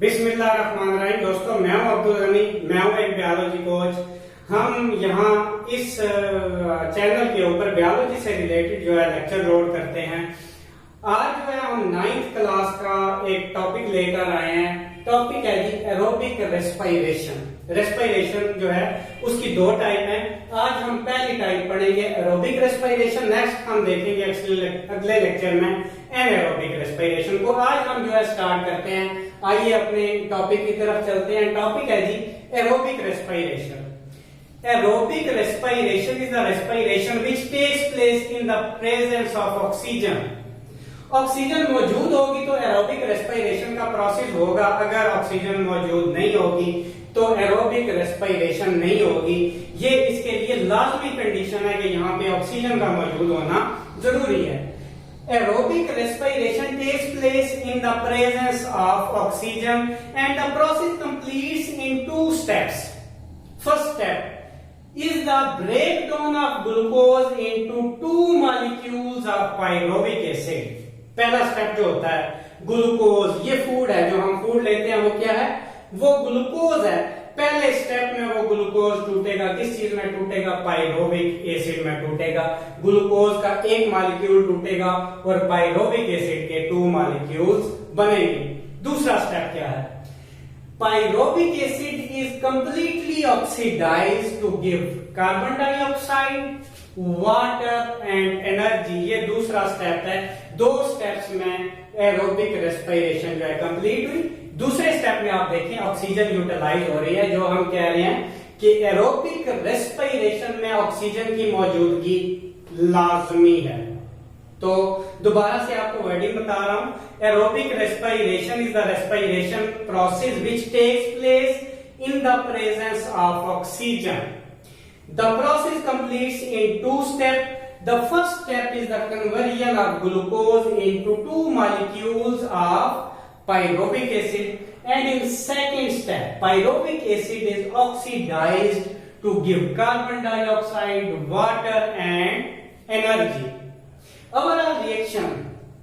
बिस्मिल्लाहिर्रहमानिर्रहीम। दोस्तों, मैं हूं अब्दुल गनी, मैं हूं एक बायोलॉजी कोच। हम यहाँ इस चैनल के ऊपर बायोलॉजी से रिलेटेड जो है लेक्चर लोड करते हैं। आज जो है हम 9th क्लास का एक टॉपिक लेकर आए हैं। टॉपिक है जी एरोबिक रेस्पिरेशन। रेस्पिरेशन जो है उसकी दो टाइप है। आज हम पहली टाइप पढ़ेंगे एरोबिक रेस्पिरेशन, नेक्स्ट हम देखेंगे अगले लेक्चर में एनाएरोबिक रेस्पिरेशन को। आज हम जो है स्टार्ट करते हैं। आइए अपने टॉपिक की तरफ चलते हैं। टॉपिक है जी aerobic respiration. Aerobic respiration is the respiration which takes place in the presence of oxygen. Oxygen मौजूद होगी तो एरोबिक रेस्पिरेशन का प्रोसेस होगा। अगर ऑक्सीजन मौजूद नहीं होगी तो एरोबिक रेस्पिरेशन नहीं होगी। ये इसके लिए लाजमी कंडीशन है कि यहाँ पे ऑक्सीजन का मौजूद होना जरूरी है। Aerobic respiration takes place in the presence of oxygen and the process completes in two steps. First step is the breakdown of glucose into two molecules of pyruvic acid. पहला स्टेप जो होता है glucose, ये food है, जो हम food लेते हैं वो क्या है, वो ग्लूकोज है। पहले स्टेप में वो ग्लूकोज टूटेगा, किस चीज में टूटेगा, पायरोविक एसिड में टूटेगा। ग्लूकोज का एक मॉलिक्यूल टूटेगा और पायरोविक एसिड के 2 मॉलिक्यूल्स बनेंगे। दूसरा स्टेप क्या है, pyruvic acid is completely oxidized to give carbon dioxide, water and energy। ये दूसरा स्टेप है। 2 स्टेप्स में एरोबिक रेस्पिरेशन जो है कंप्लीट हुई। दूसरे स्टेप में आप देखें ऑक्सीजन यूटिलाइज हो रही है। जो हम कह रहे हैं कि एरोबिक रेस्पिरेशन में ऑक्सीजन की मौजूदगी लाजमी है। तो दोबारा से आपको वर्डिंग बता रहा हूं। Aerobic respiration is the respiration process which takes place in the presence of oxygen. The process completes in 2 step. The first step is the conversion of glucose into 2 molecules of pyruvic acid and in second step pyruvic acid is oxidized to give carbon dioxide, water and energy। Overall reaction,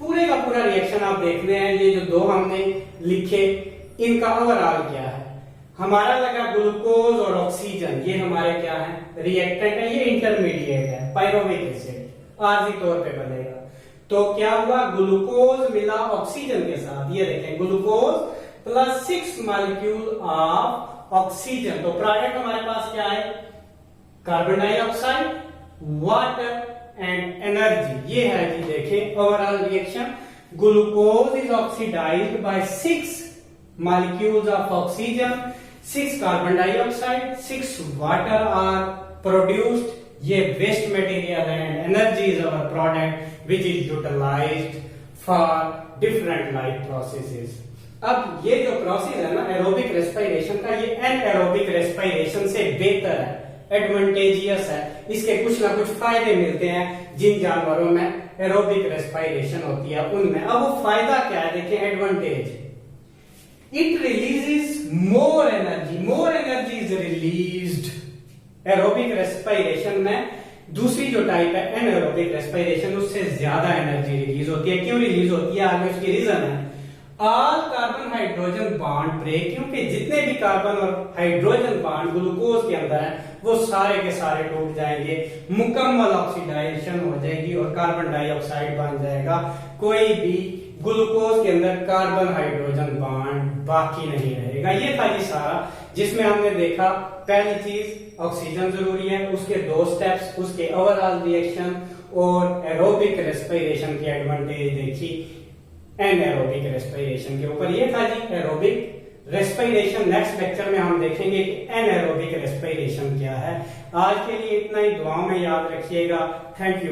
पूरे का पूरा reaction आप देख रहे हैं। ये जो 2 हमने लिखे इनका ओवरऑल क्या है, हमारा लगा ग्लूकोज और ऑक्सीजन, ये हमारे क्या है, रिएक्टेंट है, ये इंटरमीडिएट है, पायरुविक एसिड आरजी तौर पे बनेगा। तो क्या हुआ, ग्लूकोज मिला ऑक्सीजन के साथ, ये देखें glucose plus 6 molecule of oxygen. तो प्रोडक्ट हमारे पास क्या है, carbon dioxide, water and energy. ये है जी, देखें overall reaction. Glucose is oxidised by 6 molecules of oxygen, 6 carbon dioxide, 6 water are produced. ये वेस्ट मटेरियल है and energy is our product which is utilised for different life processes. अब ये जो process है ना एरोबिक रेस्पिरेशन का, ये एनाएरोबिक respiration से बेहतर है, एडवांटेजियस है। इसके कुछ ना कुछ फायदे मिलते हैं जिन जानवरों में एरोबिक रेस्पिरेशन होती है उनमें। अब वो फायदा क्या है, देखिए advantage, it releases more energy. More energy is released aerobic respiration में। दूसरी जो टाइप है एनाएरोबिक रेस्पिरेशन, उससे ज्यादा एनर्जी रिलीज होती है। क्यों रिलीज होती है, आगे उसकी रीजन है। All carbon hydrogen bond break, क्योंकि जितने भी कार्बन और हाइड्रोजन बॉन्ड ग्लूकोज के अंदर है वो सारे के सारे टूट जाएंगे, मुकम्मल ऑक्सीडाइजेशन हो जाएगी और कार्बन डाइऑक्साइड बन जाएगा। कोई भी ग्लूकोज के अंदर कार्बन हाइड्रोजन बॉन्ड बाकी नहीं रहेगा। ये था जी सारा, जिसमें हमने देखा पहली चीज ऑक्सीजन जरूरी है, उसके 2 स्टेप्स, उसके ओवरऑल रिएक्शन और एरोबिक रेस्पिरेशन की एडवांटेज देखी एनाएरोबिक रेस्पिरेशन के ऊपर। ये था जी एरोबिक रेस्पिरेशन। नेक्स्ट लेक्चर में हम देखेंगे कि एनाएरोबिक रेस्पिरेशन क्या है। आज के लिए इतना ही, दुआओं में याद रखिएगा। Thank you.